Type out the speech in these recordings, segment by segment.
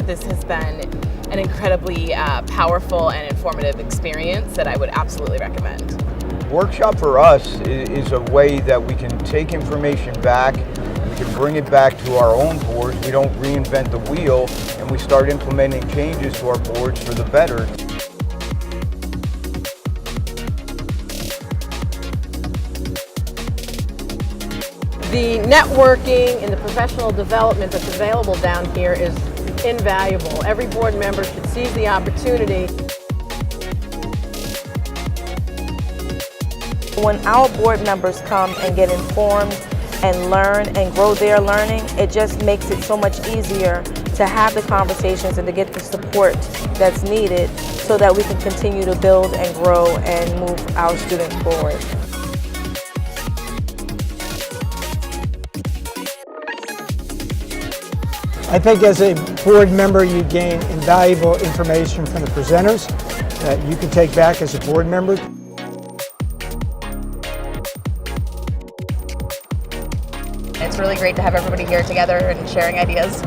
this has been an incredibly powerful and informative experience that I would absolutely recommend. Workshop for us is a way that we can take information back, we can bring it back to our own boards, we don't reinvent the wheel, and we start implementing changes to our boards for the better. The networking and the professional development that's available down here is invaluable. Every board member should seize the opportunity. When our board members come and get informed and learn and grow their learning, it just makes it so much easier to have the conversations and to get the support that's needed so that we can continue to build and grow and move our students forward. I think as a board member you gain invaluable information from the presenters that you can take back as a board member. It's really great to have everybody here together and sharing ideas.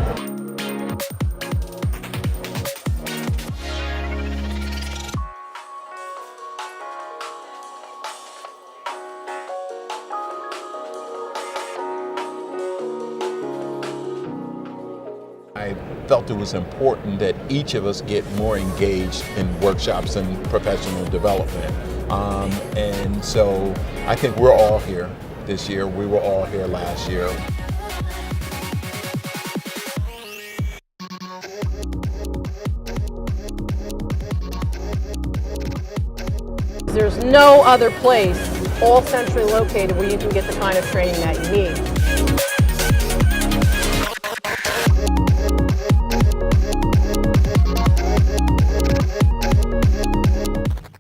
I felt it was important that each of us get more engaged in workshops and professional development. And so I think we're all here this year. We were all here last year. There's no other place, all centrally located, where you can get the kind of training that you need.